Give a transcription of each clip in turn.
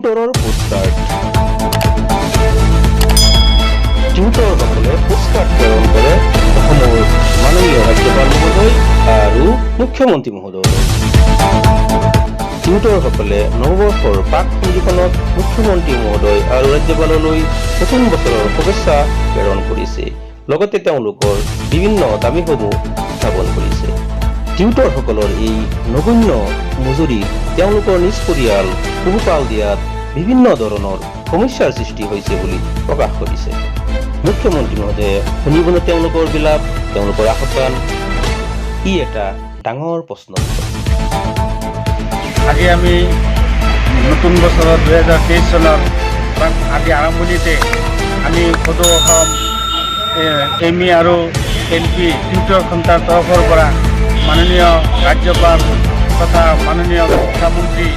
টিউটৰৰ postcard. টিউটৰসকলে postcard প্ৰেৰণ কৰে অসমৰ মাননীয় ৰাজ্যপাল মহোদয় আৰু মুখ্যমন্ত্ৰী মহোদয়লৈ। টিউটৰসকলে নৱবৰ্ষৰ প্ৰাক সন্ধিখনত মুখ্যমন্ত্ৰী মহোদয় আৰু ৰাজ্যপাললৈ নতুন বছৰৰ শুভেচ্ছা প্ৰেৰণ কৰিছে। লগতে তেওঁলোকৰ বিভিন্ন দাবীসমূহ উত্থাপন কৰিছে। টিউটৰসকলৰ এই নগণ্য মজুৰিত তেওঁলোকৰ নিজ পৰিয়াল পোহপাল দিয়াত বিভিন্ন ধৰণৰ সমস্যাৰ সৃষ্টি হৈছে বুলি প্ৰকাশ কৰিছে। মুখ্যমন্ত্ৰী মহোদয়ে শুনিবনে তেওঁলোকৰ বিলাপ, তেওঁলোকৰ আহ্বান? ই এটা ডাঙৰ প্ৰশ্ন। আজি আমি নতুন বছৰত 2023 চনৰ আজি আৰম্ভণিতে আমি সদৌ অসম এম ই আৰু এল পি টিউটৰ সন্থাৰ তৰফৰ পৰা মাননীয় ৰাজ্যপাল তথা মাননীয় মুখ্যমন্ত্ৰী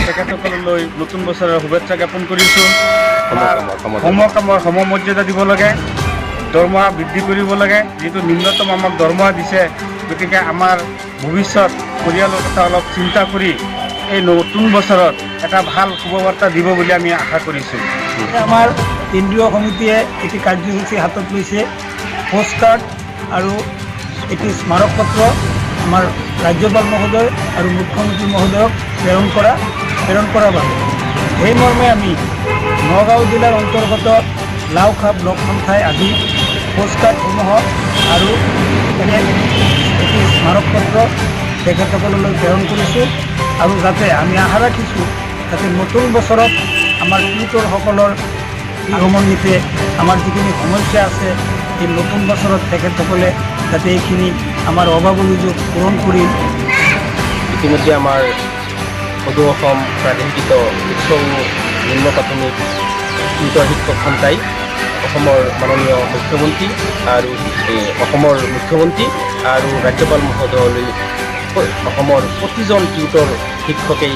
তেখেতসকললৈ নতুন বছৰৰ শুভেচ্ছা জ্ঞাপন কৰিছোঁ। সমকামৰ সমমৰ্যাদা দিব লাগে, দৰমহা বৃদ্ধি কৰিব লাগে। যিটো নিম্নতম আমাক দৰমহা দিছে, গতিকে আমাৰ ভৱিষ্যত পৰিয়ালৰ কথা অলপ চিন্তা কৰি এই নতুন বছৰত এটা ভাল শুভবাৰ্তা দিব বুলি আমি আশা কৰিছোঁ। আমাৰ কেন্দ্ৰীয় সমিতিয়ে এটি কাৰ্যসূচী হাতত লৈছে, পোষ্টকাৰ্ড আৰু এটি স্মাৰক পত্ৰ আমাৰ ৰাজ্যপাল মহোদয় আৰু মুখ্যমন্ত্ৰী মহোদয়ক প্ৰেৰণ কৰা বাবে। সেই মৰ্মে আমি নগাঁও জিলাৰ অন্তৰ্গত লাওখা ব্লক সন্থাই আজি পোষ্টকাৰ্ডসমূহ আৰু এটি স্মাৰক পত্ৰ তেখেতসকললৈ প্ৰেৰণ কৰিছোঁ। আৰু যাতে আমি আশা ৰাখিছোঁ যাতে নতুন বছৰত আমাৰ টিউটৰসকলৰ সমন্বিতে আমাৰ যিখিনি সমস্যা আছে, এই নতুন বছৰত তেখেতসকলে যাতে এইখিনি আমাৰ অভাৱ অভিযোগ পূৰণ কৰি। ইতিমধ্যে আমাৰ সদৌ অসম প্ৰাদেশিক উচ্চ নিম্ন প্ৰাথমিক টিউটৰ শিক্ষক সন্থাই অসমৰ মাননীয় মুখ্যমন্ত্ৰী আৰু ৰাজ্যপাল মহোদয়লৈ অসমৰ প্ৰতিজন টিউটৰ শিক্ষকেই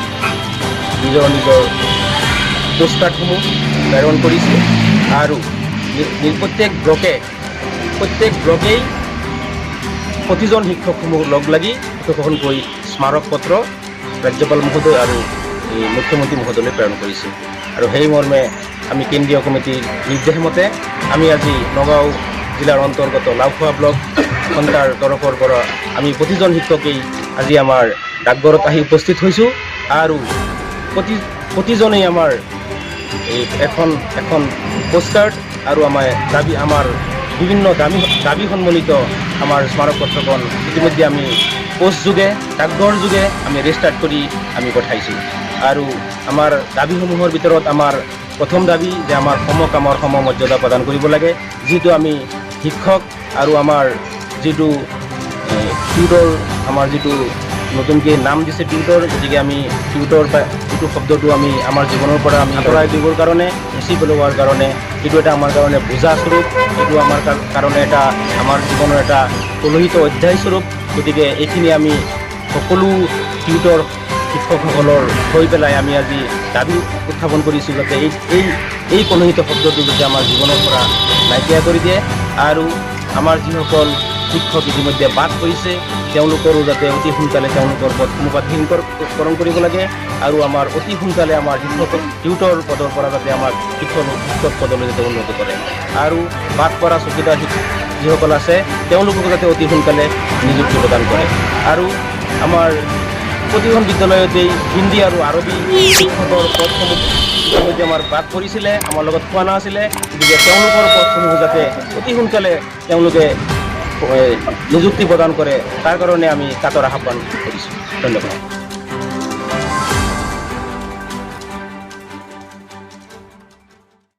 নিজৰ পোষ্টকাৰ্ডসমূহ প্ৰেৰণ কৰিছে। আৰু প্ৰত্যেক ব্লকেই প্ৰতিজন শিক্ষকসমূহ লগ লাগি একোখনকৈ স্মাৰক পত্ৰ ৰাজ্যপাল মহোদয় আৰু মুখ্যমন্ত্ৰী মহোদয়লৈ প্ৰেৰণ কৰিছে। আৰু সেই মৰ্মে আমি কেন্দ্ৰীয় কমিটিৰ নিৰ্দেশমতে আমি আজি নগাঁও জিলাৰ অন্তৰ্গত লাওখোৱা ব্লক সন্থাৰ তৰফৰ পৰা আমি প্ৰতিজন শিক্ষকেই আজি আমাৰ ডাকঘৰত আহি উপস্থিত হৈছোঁ। আৰু প্ৰতিজনেই আমাৰ এখন পোষ্টকাৰ্ড আৰু আমাৰ বিভিন্ন দাবী সন্মলিত আমাৰ স্মাৰক পত্ৰখন ইতিমধ্যে আমি পোষ্ট যোগে ডাকঘৰ যোগে আমি ৰেজিষ্টাৰ্ট কৰি আমি পঠাইছোঁ। আৰু আমাৰ দাবীসমূহৰ ভিতৰত আমাৰ প্ৰথম দাবী যে আমাৰ সমকামৰ সমমৰ্যাদা প্ৰদান কৰিব লাগে। যিটো আমি শিক্ষক আৰু আমাৰ যিটো টিউটৰ, আমাৰ যিটো নতুনকৈ নাম দিছে টিউটৰ, গতিকে আমি টিউটৰ যিটো শব্দটো আমি আমাৰ জীৱনৰ পৰা আমি আঁতৰাই দিবৰ কাৰণে, মুচি পেলোৱাৰ কাৰণে, এইটো এটা আমাৰ কাৰণে বোজা স্বৰূপ, এইটো আমাৰ কাৰণে এটা আমাৰ জীৱনৰ এটা কলুষিত অধ্যায় স্বৰূপ। গতিকে এইখিনি আমি সকলো টিউটৰ শিক্ষকসকলৰ হৈ পেলাই আমি আজি দাবী উত্থাপন কৰিছোঁ যাতে এই কলুষিত শব্দটো যাতে আমাৰ জীৱনৰ পৰা নাইকিয়া কৰি দিয়ে। আৰু আমাৰ যিসকল শিক্ষক ইতিমধ্যে বাদ কৰিছে তেওঁলোকৰো যাতে অতি সোনকালে তেওঁলোকৰ পদসমূহ বাতিলকৰণ কৰিব লাগে। আৰু আমাৰ অতি সোনকালে আমাৰ টিউটৰ পদৰ পৰা যাতে আমাৰ শিক্ষক পদলৈ যাতে উন্নত কৰে। আৰু বাদ পৰা চকীদাৰ যিসকল আছে তেওঁলোকক যাতে অতি সোনকালে নিযুক্তি প্ৰদান কৰে। আৰু আমাৰ প্ৰতিখন বিদ্যালয়তেই হিন্দী আৰু আৰবী শিক্ষকৰ পদসমূহ ইতিমধ্যে আমাৰ বাদ পৰিছিলে, আমাৰ লগত পোৱা নাছিলে। গতিকে তেওঁলোকৰ পদসমূহ যাতে অতি সোনকালে তেওঁলোকে নিযুক্তি প্ৰদান কৰে, তাৰ কাৰণে আমি কাটৰ আহ্বান কৰিছোঁ। ধন্যবাদ।